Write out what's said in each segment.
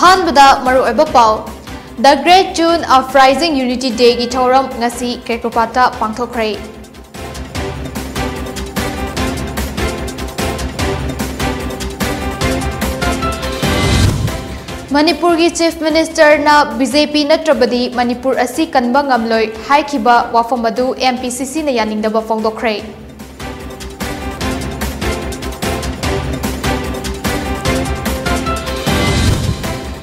अहानबदा मरुओइबा पाउ The Great June Uprising Unity Day gi thauram ngasi Kekrupata pangthokre. Manipur gi Chief Minister na BJP natrabadi Manipur asi kanba ngamloi haikhiba wafam adu MPCC na yaningdaba fongdokre.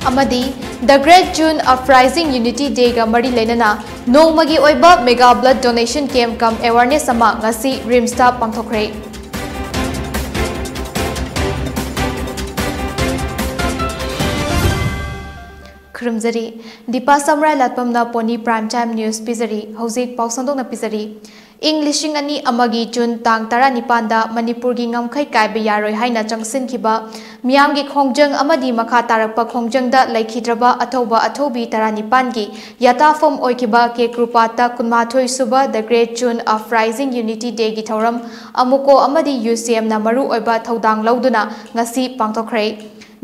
Amadi The Great June Uprising Unity Day ga mari lenana nongmagi oiba mega blood donation camp kam awareness ama ngasi rimsta pangthokre. Krumzari DEEPA SHAMURAILATPAM na poni prime time news pizari hojik pausandong na pizari Englishing ani amagi June tang tara nipanda Manipur gi ngamkhai kaiba yaroi haina changsin khiba miyam gi khongjang amadi makha tarakpa khongjang da laikhidraba athoba athobi tara nipan gi yata form oikiba ke krupata kunmathoi suba The Great June Uprising Unity Day gi thoram amuko amadi UCM na maru oiba thodang lauduna ngasi pangthokre.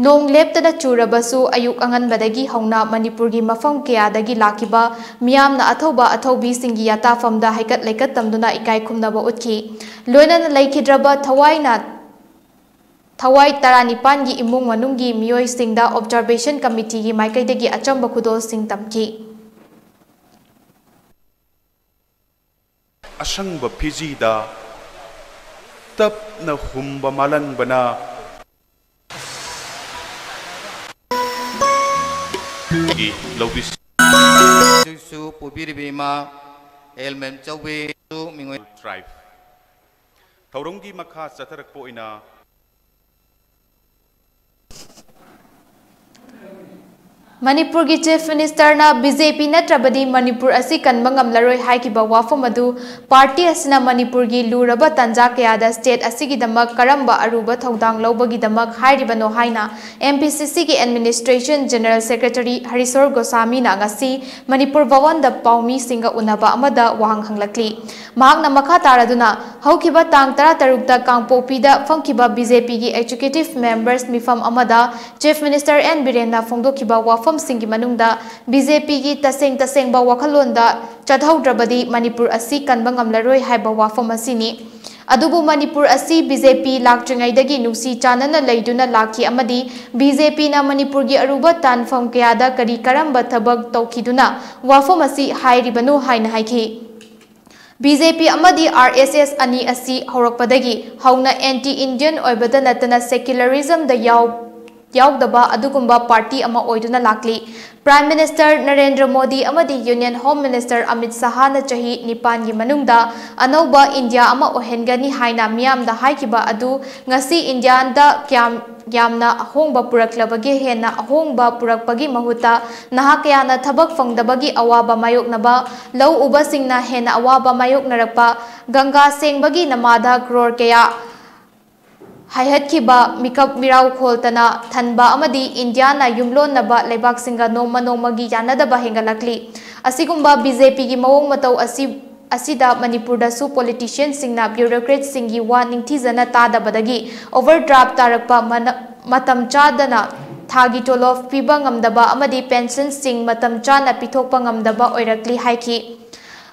Nong leptana churabasu ayuk angan badagi hauna Manipur gi mafam kayadagi lakiba miyam na athoba athobi singi yata famda haikat laikat tamduna ikai khumnaba utki loinana laikhidraba thawai taranipan gi imung manungi miyoi singda observation committee gi maikaidagi achamba khudol sing tamki asangba phiji da tap na humba malang bana Lobis Su Pupiri Bima Elmem Chowi Su Mingwe Tribe Taurongi Makha Satarak Poina Manipur gi Chief Minister na BJP natrabadi Manipur asi kanba ngamlaroi haikiba wafam adu party asina Manipur gi luraba tanja kayada state asigi damak karamba aruba thodang lobagi damak hairibano haina MPCC gi Administration General Secretary Harisor Gosami na ngasi Manipur Bhawan da paumi singa unaba amada wahang hanglakli mahakna makha taraduna haukiba tang 13 da kangpopi da famkiba BJP gi executive members mifam amada Chief Minister N Birena fongdokiba wafam Singi manungda BJP gi taseng ba wakhalonda chathaudrabadi Manipur asi kanba ngamlaroi haiba wafam asini adubu Manipur asi BJP lakchingaidagi nusi chanana leiduna laki amadi BJP na Manipur gi aruba tanfam kayada kari karamba thabak tawkhiduna wafam asi hairibanu haina haiki BJP amadi RSS ani asi horakpadagi hauna anti-Indian oibada natana secularism da yaudaba adugumba party ama oiduna lakli Prime Minister Narendra Modi amadi Union Home Minister Amit Shah na chahi nipan gi manungda anauba India ama ohengani haina miyam da haikiba adu ngasi Indian da yamna ahongba puraklabagi hena ahongba purakpagi mahuta nahakya na thabak fangdabagi awaba mayoknaba lau uba singna hena awaba mayoknarakpa Ganga sengbagi namada crore kaya Hayatkiba mikap mirau kholtana thanba amadi India na yumlon naba lebak singa noma nomagi yanadaba hengalakli asigumba BJP gi mawong matau asida Manipur da su politician singna bureaucrats singi wa ningthizana tadabadagi overdraft tarakpa matam chadana thagi tolof piba ngamdaba amadi pension sing matam chana pithokpa ngamdaba oirakli haiki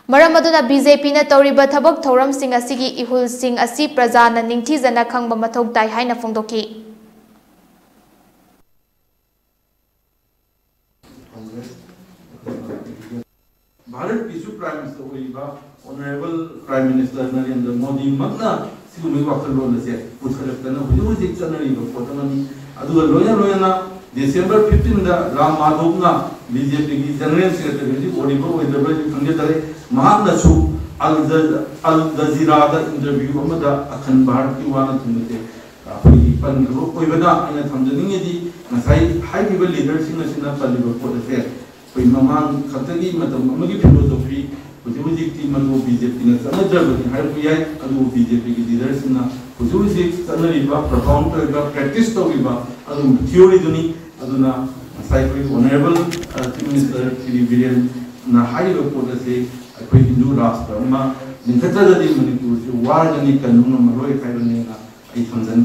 Maramaduna BJP na tauriba thabak thoram sing asigi ihul sing asi prajana ningthizana khangba mathok dai haina fongdoki Bharat Pisu Prime Minister Oiba Honorable Prime Minister Narendra Modi magna sigumi wakhalon ase puthalakana hujik chanari photanani aduga loyana December 15 da Ram Madhavna BJP ki General Secretary Odiba Oidaba khangge tare mahakna su Al Jazeera da interview amada akhan Bharat ki wana thumte apni pan oibada ana thamjaninge di ngasai high level leaders sina paliba photo koi mamang khatagi matam amagi philosophy hujik ti manu BJP na sanajabani har puyai adu BJP ki leaders na hujik sanariba profound practice to biba adu theory duni aduna cycle honorable Chief Minister Shri Viren na high report ase akoi Hindu rashtra ma ninkhatra di Manipur se war jani kanuna maroi khairane na ai samjan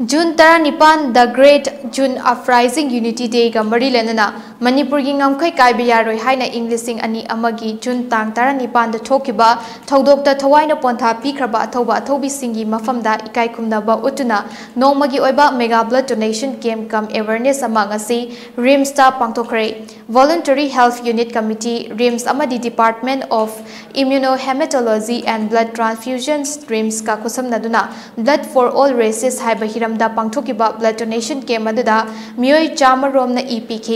June 19 the Great June Uprising Unity Day ga mari lenana Manipur gi ngamkhai kaiba yaroi haina Englishing ani amagi June tang 19 da thokiba thodok ta thawaina pontha pikraba athoba athobi singi mafamda ikai khumnaba utuna nongmagi oiba mega blood donation camp kam awareness ama ngasi RIMS ta pangthokre Voluntary Health Unit Committee RIMS amadi Department of Immunohematology and Blood Transfusions RIMS ka kusamnaduna Blood for All Races haiba hiramda pangthokiba blood donation camp aduda mioi chamaromna EPK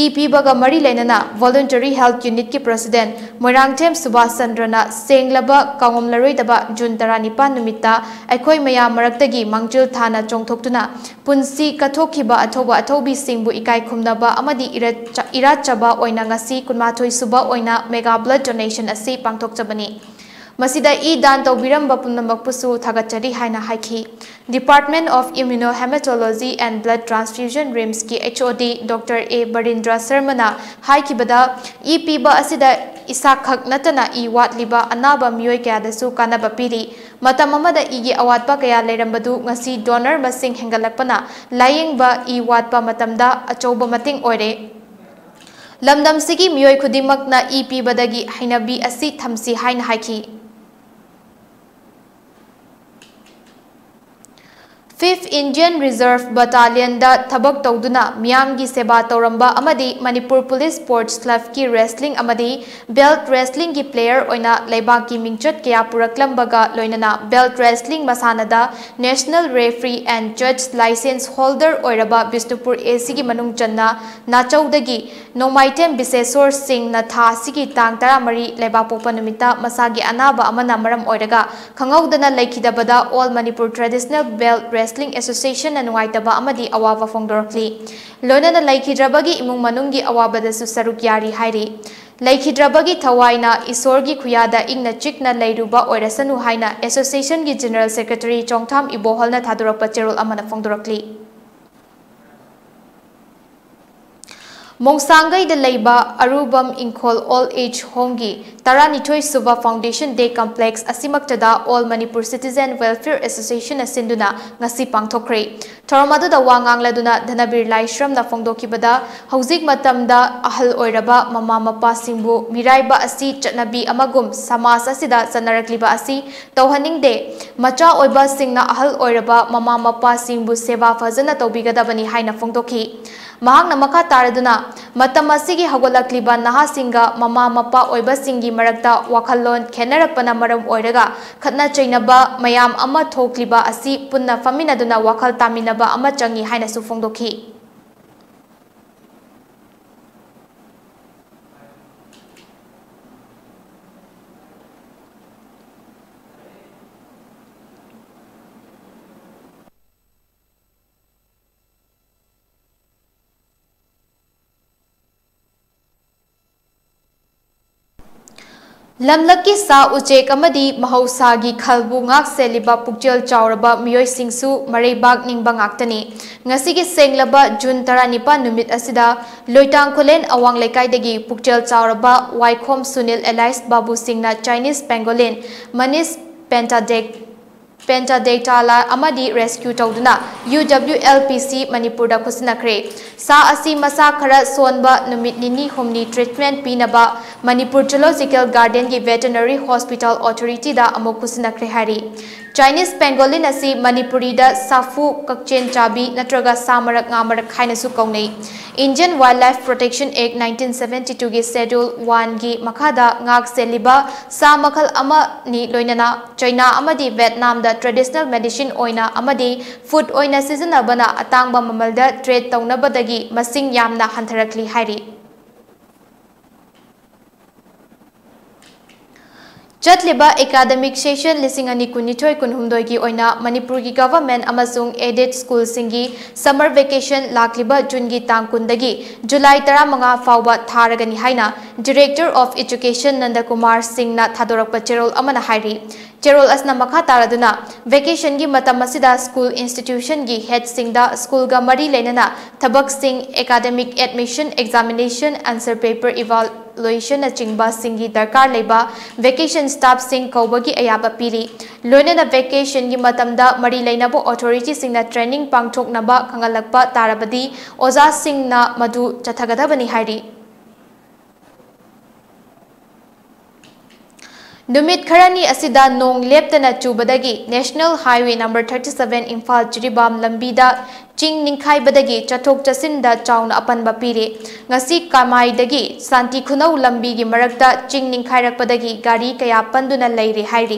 EPBaga mari lenana Voluntary Health Unit ki President Moirangthem Subhash Chandrana senglaba kangomlaroidaba June 19 numita aikoi maya maraktagi mangchil thana chongthoktuna punsi kathokiba athoba athobi singbu ikai khumnaba amadi irachaba oina ngasi kunmathoi suba oina mega blood donation asi pangthokchabani Masida dan tawbiramba punamakpusu thagachari haina haiki Department of Immunohematology and Blood Transfusion RIMS ki HOD Dr. A Barindra Sharmana haikibada EPBa asida isakhak natana watliba anaba mioi kaya dasu kanaba piri matam amada igi awatpa kaya lerambadu ngasi donor masing hengalakpana layengba watpa matamda achauba mating oire lamdam sigi mioi khudimakna EPBadagi hainabi asi thamsi haina haiki 5th Indian Reserve Battalion da thabak tawduna miyamgi seba tawramba amadi Manipur Police Sports Club ki wrestling amadi belt wrestling ki player oina laibak ki mingchat kaya puraklambaga loinana belt wrestling masanada National Referee and Judge License Holder oiraba Bisnupur AC ki manung channa nachawdagi nomaitem bisesor singh na tha sigi tang 13 laibak popa numita masagi anaba amana maram oiraga khangawdana laikhidabada All Manipur Traditional Belt Wrestling Association and Waitaba Amadi Awava Fongdorkli. Lona na Laikhidrabagi imung manungi awabada su saruk yari hairi. Laikhidrabagi Tawaina Isorgi Kuyada Igna Chikna Lairuba Oirasanu Haina Association gi General Secretary Chongtham Iboholna Thadurapa Cherol Amana Fongdorkli. Mongsangai de Leiba Arubam Inkol All Age Hongi Taranithoi Suba Foundation Day Complex Asimaktada All Manipur Citizen Welfare Association Asinduna ngasi pangthokre Thoramadu da wangang laduna Dhanabir Laishram na Fongdokibada Hauzik Matamda Ahal Oiraba Mama Mapa Singbu Miraiba Asi Chatnabi Amagum Samas Asida Sanarakliba Asi Tauhaning De Macha Oiba Singna Ahal Oiraba Mama Mapa Singbu Seva Fazana Taubigadabani Haina Fongdoki Mahang namaka taraduna matamasigi hagolakliba nahasinga mama mapa oiba singi marakta wakhalon khenarakpana maram oiraga khatna chainaba mayam ama thokliba asi punna faminaduna wakhal taminaba ama changi haina su fongdokhi Lamlaki sa uchek amadi mahausagi khalbu ngak seliba pukjel chauraba miyoi singsu mareibak ningba ngaktani ngasigi senglaba June 19 numit asida loitang kholen awang lekaidagi pukjel chauraba Waikhom Sunil Elias Babu Singna Chinese pangolin Manis Pentadectala amadi rescue tawduna UWLPC Manipur da khusnakre sa asi masa khara sonba numit nini homni treatment pinaba Manipur Zoological Garden gi Veterinary Hospital Authority da amok khusnakre hari Chinese pangolin asi Manipuri da safu kakchen chabi natraga samarak ngamarak haina su kaunai Indian Wildlife Protection Act 1972 gi Schedule 1 gi makhada ngak seliba sa makhal ama ni loinana China amadi Vietnam da traditional medicine oina amadi food oina sijanabana atangba mamalda trade taunabadagi masing yamna hantharakli hairi Chatliba academic session lisingani kunithoi kunhumdoi gi oina Manipur gi government amasung aided school singi summer vacation lakliba June gi tang kundagi July 15 fawba tharagani haina Director of Education Nandakumar Singh na thadorakpa cherol amana hairi Cherol asna makha taraduna vacation gi matam asida school institution gi head singda school ga mari lenana thabak sing academic admission examination answer paper लोइशन चिंबा सिंगी दरकार लेबा vacation staff सिंग कौबगी अयाबा पीरी लोइना vacation की मतमदा मरी लेनाबो authority सिंगना training पांगथोकनाबा खंगलकपा ताराबदी ओजा सिंगना मधु चथगदबनी हाइरी नुमित खरानी असिदा नोंग लेप्तना चुबदगी national highway number 37 Imphal Jiribam लंबीदा चिंग निंखाइबदगी चथोक चसिनदा चाउन अपनबा पीरे ngasi kamaidagi santi khunau lambi gi marakta ching ningkhairapadagi gari kaya panduna leire hairi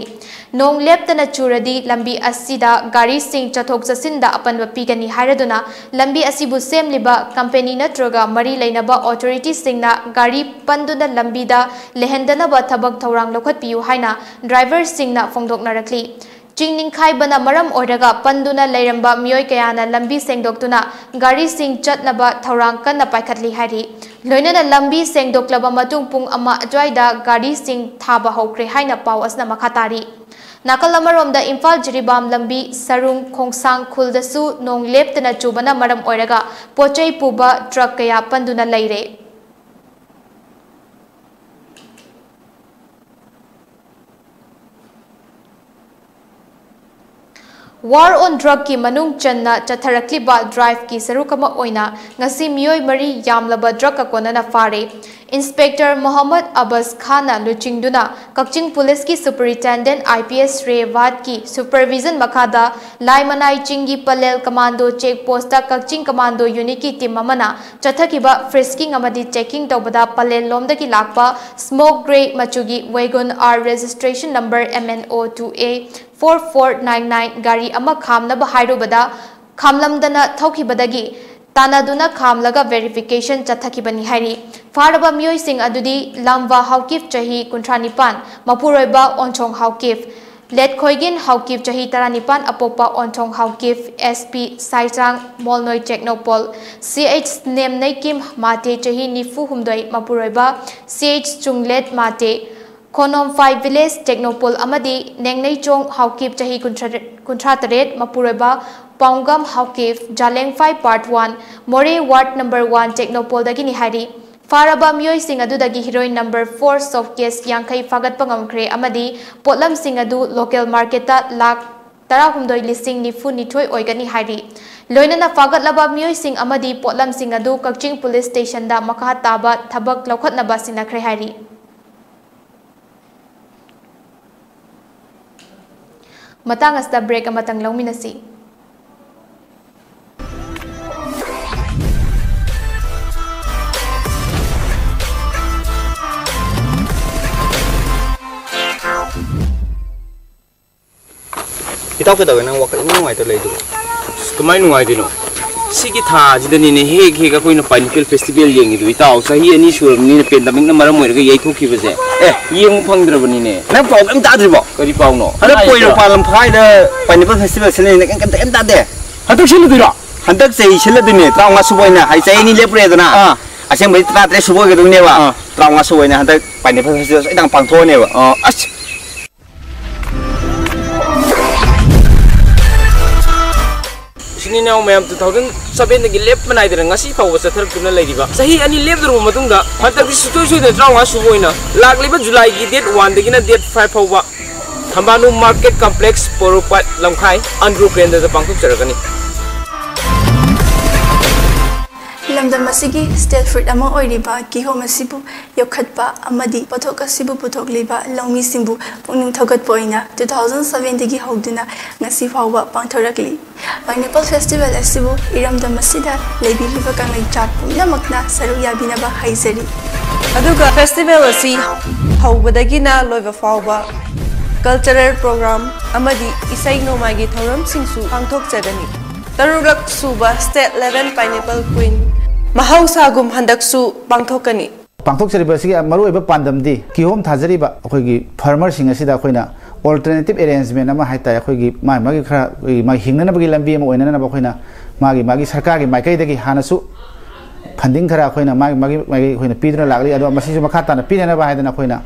nong leptana churadi lambi asida gari sing chathok chasinda apanba pigani hairaduna lambi asibu semliba company natroga mari leinaba authority singna gari panduna lambida lehendana ba thabak thorang lokhat piu haina driver singna phongdoknarakli चिंग निंखाई बना मरम ओरगा पंदुना लेरंबा मियोय कयाना लंबी सेंगदोक्तुना गाड़ी सिंग चटनबा थौरांग कन्ना पाइखतली हारी लोइनना लंबी सेंगदोक्लबा मतुंग पुंग अमा अज्वाइदा गाड़ी सिंग थाबा हौक्रे हाइना पाव असना मखातारी नाकल अमरोमदा इम्फाल जिरिबाम लंबी सरुंग खोंगसांग खुलदसु नोंग लेप्तना चुबना मरम ओरगा पोचै पुबा ट्रक कया पंदुना लेरे War on drug ki manung channa chatharakliba drive ki sarukama oina ngasi miyoi mari yamlaba drug ka konana fare Inspector Muhammad Abbas Khana luchingduna Kakching Police ki Superintendent IPS Rewat ki supervision makada Laimanai Chingi Palel Commando Check Post ta Kakching Commando Unit ki team amana chathakiba frisking amadi checking tawbada Palel lomda ki lakpa smoke grey machugi wagon R registration number MNO2A 4499 gari ama khamnaba hairubada khamlamdana thokibadagi tanaduna khamlaga verification chathakibani hairi faraba miyoi sing adudi lamba haukif chahi 39 mapuroiba onchong haukif let khoigin haukif chahi 39 apopa onchong haukif SP saitang molnoi technopol CH nem naikim mate chahi nifu humdoi mapuroiba CH chunglet mate Konom 5 village technopol amadi nengnei chong haukip chahi kuntrataret mapureba paungam haukip jaleng 5 part 1 more ward number 1 technopol dagini hari faraba miyoi sing adu dagi heroine number 4 soft case yankai fagat pangamkre amadi potlam sing adu local market ta lak tara humdoi lising nifu nithoi oigani hari loinana fagat laba miyoi sing amadi potlam sing adu Kakching police station da makha taba thabak lokhatnaba sinakre hari matang asta break amatang lawminasi itaw ka daw nang wakal mo ngay talay do kamay nungay dino sige tha jidani ne he he ka koi na pineapple festival yeng idu itaw sahi ani sur ni na pandemic na maram moira ga yai thu ki base yeng phangdrabani ne na paw am ta dribo kari paw no hada koi no palam phai da pineapple festival sene ne kan em ta de hadak sile dira hadak sei sile dine trawnga suboina hai sei ni lepre dana asem bai tra tre suboi ga dung ne ba trawnga suboina hadak pineapple festival idang pangtho ne ba as Sini now ma'am 2007 nagi left manai dira ngasi fawa sa tharap tuna lay diba sahi ani left dro matungda hatak di sutoy da trawnga suboina lagliba July gi date 1 dagi na date 5 fawa Thambanu market complex Poropat Lamkhai Andrew Grande da pangthok charagani lamdam asigi state fruit ama oiriba kihom asibu yokhatpa amadi pothok asibu pothok liba longmi simbu pungning thogat poina 2007 digi hogduna ngasi fawba pangthorakli pineapple festival asibu iramdam asida lebiliba kangai chap namakna saru yabina ba haizari aduga festival asi hawbadagina loiba fawba cultural program amadi isai nomagi thoram singsu pangthok chagani tarulak suba state level pineapple queen Mahausa-gum handaksu pangthokani. Pangthok chariba sigi maruiba pandamdi kihom thajariba akhoi farmer singa sida khoina alternative arrangement ama haita akhoi magi khara magi hingnana bagi lambi ama oinana ba khoina magi sarkar gi maikai dagi hanasu funding khara khoina magi khoina pidna lagli ado masi su makha tana pinana ba haidana khoina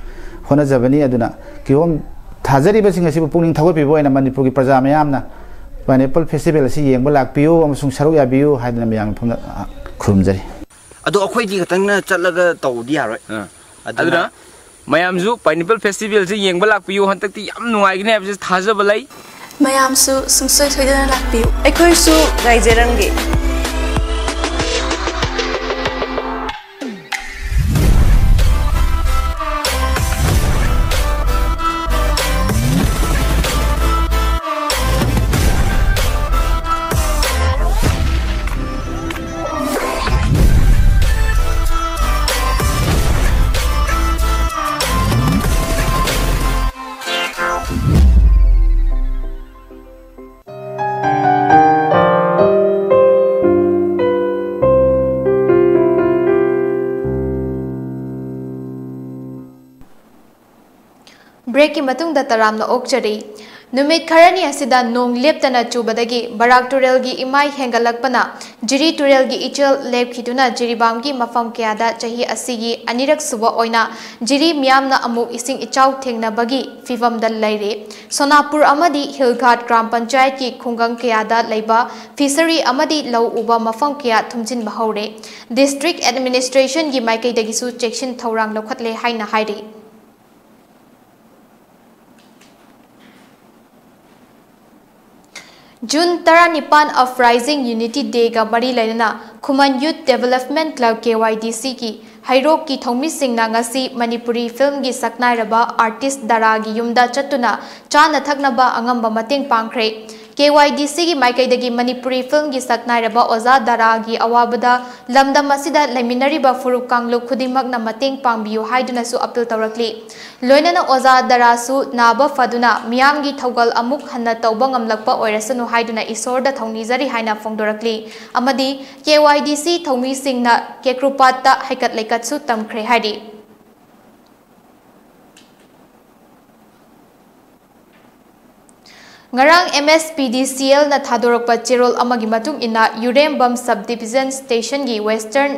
khona jabani aduna kihom thajariba singa sibu pungning thagoi pibo ina Manipur gi praja mayamna pineapple festival si yengba lakpiyo amasung saruk yabiyo haidana mayang phumna khurumjari ado akhoi di katang na chatlaga tawdi haroi aduna mayamzu pineapple festival se yengba lakpiyu hantakti yam nuaigine habse thajaba lai mayamsu sungsoi thoidana lakpiyu ꯑꯩꯈꯣꯏ ꯁꯨ ꯉꯥꯏꯖꯔꯝꯒꯦ break की मतुंग दा तरामना ओकचरी नुमित खरनी असिदा नोंग लेप्तना चुबदगी Barack टुरेल गी इमाई हेंगलकपना जिरी टुरेल गी इचल लेपखिदुना जिरीबाम गी मफम क्यादा चही असिगी अनिरक सुबा ओइना जिरी मियामना अमुक इसिंग इचाउ थेंगनाबगी फिवम दा लैरे सोनापुर अमदी हिलघाट ग्राम पंचायत की खुंगंग क्यादा लैबा फिशरी अमदी लौ उबा मफम क्या थुमजिन बहौरे डिस्ट्रिक्ट एडमिनिस्ट्रेशन गी माइकैदगिसु चेक्शन थौरांग लौखतले हाइना हाइरे जून 19 अपराइजिंग यूनिटी डे का मरी लेना खुमन यूथ डेवलपमेंट क्लब KYDC की हैरोक की थौमी सिंगना ngasi मणिपुरी फिल्म की सकनाइरबा आर्टिस्ट दारा की युमदा चतुना चाना थकनबा अंगंबा मतेंग पांखरे KYDC की माइकैदगी मणिपुरी फिल्म की सकनाइरबा ओजा दारा की अवाबदा लमदम असिदा लेमिनरीबा फुरुक कांगलु खुदिमकना मतेंग पांगबियु हाइदुनासु अपील तौरकली लोइनना ओजा दारासु नाबा फदुना मियामगी थौगल अमुक हन्ना तौबा ngamlakpa ओइरसनु हाइदुना इसोरदा थौनीजरी हाइना फोंदोरकली अमदी KYDC थौमी सिंगना केक्रुपाता हैकत लेकतसु तमख्रे हाइदि ngarang MSPDCL na thadorokpa cherol amagi matung ina Urembam subdivision station gi western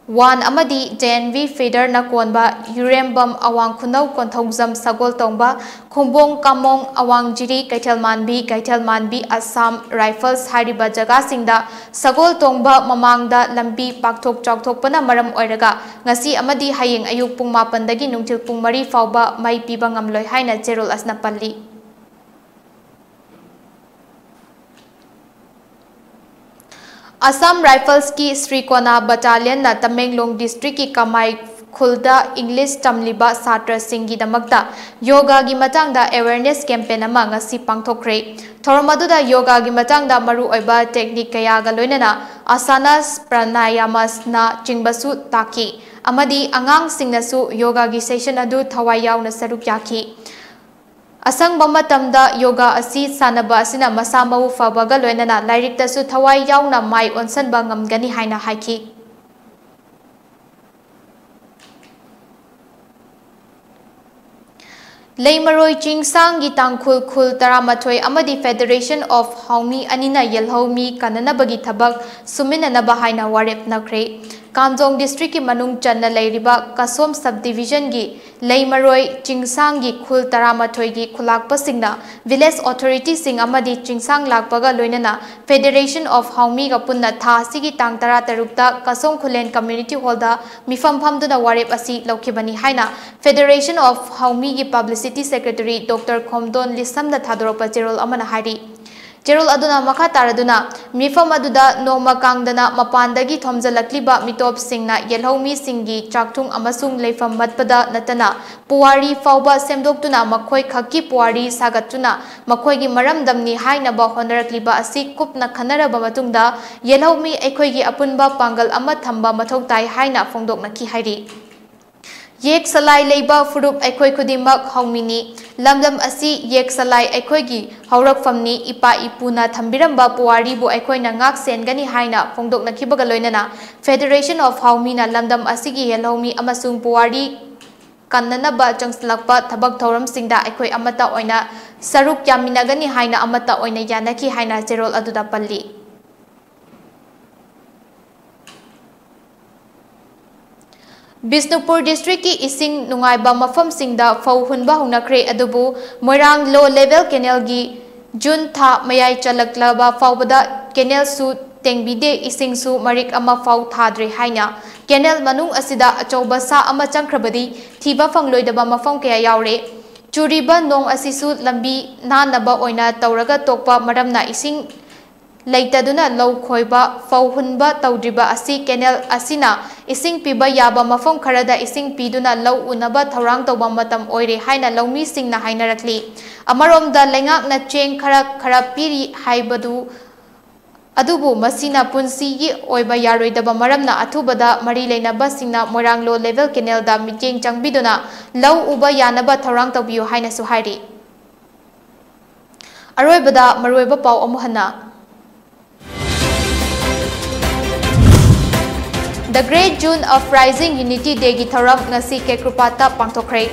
1 amadi JNV feeder na konba Urembam awang khunau konthongzam sagol tongba khombong kamong awang jiri kaithelmanbi Assam Rifles hariba jaga singda sagol tongba mamangda lambi pakthok chawthokpana maram oiraga ngasi amadi hayeng ayuk pung 8 dagi nungthil pung 3 fawba mai piba ngamloi haina cherol asna palli Assam Rifles की Srikona battalion ना Tamenglong district की कमाई खुलदा English तमलिबा छात्र सिंगी दमकता योगा की मतंगदा awareness campaign अमा ngasi पांगथोखरे थोरमदुदा yoga की मतंगदा मरु ओइबा technique कयागा लोइनना आसनास प्राणायामस ना चिंगबसु ताकी अमदी अंगांग सिंगनसु योगा की सेशन अदु थवाई यावना सरुक याखी असंग बम्मतमदा योगा असी सानबा असिना मसा मऊ फबगा लोइनना लाइरिक्तसु थवाई यावना माई ओनसनबा ngamgani हाइना हाइखी लेमरोय चिंगसांग की तांगखुल खुल 13 अमदी फेडरेशन ऑफ हाउमी अनिना येलहौमी काननबगी थबक सुमिननबा हाइना वारेप नखरे कामजोंग डिस्ट्रिक्ट की मनुंग चन्ना लेरिबा कसोम सब डिवीजन की लेमरोय चिंगसांग की खुल 13 की खुलाकपसिंगना विलेज अथॉरिटी सिंग अमदी चिंगसांग लाकपगा लोइनना फेडरेशन ऑफ हाउमी का पुन्ना था सिगी तांग 13 कसोम खुलेन कम्युनिटी हॉलदा मिफम फमदुना वारेप असि लौखिबनी हाइना फेडरेशन ऑफ हाउमी की पब्लिसिटी सेक्रेटरी डॉक्टर खोमदोन लिसमदा थादोरपा चेरोल अमना हाइरी चेरोल अदुना मखा तारदुना मिफम अदुदा नोमा कांगदना मपानदगी थोमजलक्लिबा मिटोप सिंगना येलहौमी सिंगी चाकथुंग अमसुंग लेफम मतपदा नतना पुवारी फावबा सेमदोक्तुना मखोय खक्की पुवारी सागतुना मखोयगी मरमदमनी हाइनबा होनरक्लिबा असि कुपना खनरबा मतुंगदा येलहौमी अखोयगी अपुनबा पांगल अमा थंबा मथौ ताई हाइना फोंदोकनकी हाइरी येक सलाई लेबा फुरुप अखोय खुदिमक हौमिनी लमदम असि येक सलाई अखोयगी हौरकफमनी इपा इपुना थंबिरंबा पुवारीबु अखोयना ngak सेनगनी हाइना फोंदोकनखिबगा लोइनना फेडरेशन ऑफ हाउमीना लमदम असिगी येलहौमी अमसुंग पुवारी कन्ननबा चंगसलकपा थबक थौरम सिंगदा अखोय अमता ओइना सरुक यामिनगनी हाइना अमता ओइना यानकी हाइना चेरोल अदुदा पल्ली बिष्णुपुर डिस्ट्रिक्ट की इसिंग नुंगाइबा मफम सिंगदा फौ हुनबा हुनखरे अदुबु मोइरांग लो लेवल केनेल की जून था मयाई चलकलबा फाउबदा केनेल सु तेंगबिदे इसिंग सु मरिक अमा फाउ थाद्रे हाइना Kenel manung asida achauba sa ama changkrabadi thiba phangloidaba mafam kaya yaure. Churiba nong asisu lambi nanaba oina tauraga tokpa maramna ising Laitaduna low khoiba fauhunba taudriba asi kenel asina ising piba yaba mafam kharada ising piduna low unaba thaurang tawba matam oire haina lawmi singna hainarakli amaromda lengak na cheng khara piri haibadu adubu masina punsi gi oiba yaroidaba maramna athubada mari leinaba singna moiranglo level kenel da miteng changbiduna low uba yanaba thaurang tawbiu haina su hairi aroibada maroiba pau amuhana The Great June of Rising Unity Day gi thoram ngasi Kekrupata pangthokre.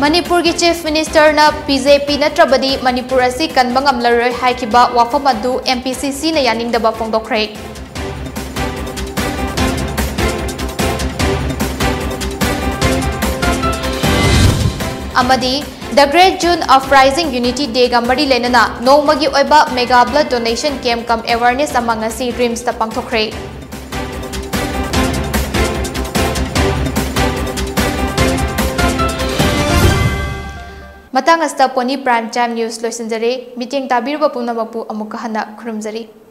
Manipur gi Chief Minister na BJP natrabadi Manipur asi kanba ngamlaroi haikiba wafam adu MPCC na yaningdaba phongdokre. Amadi, the Great June of Rising Unity Day ga mari lenana nongmagi oiba mega blood donation camp kam awareness among asi dreams ta pangthokre. Matang asta Poni Prime Time News loisinjare meeting tabirba pumnamapu amuka hana khurumjari.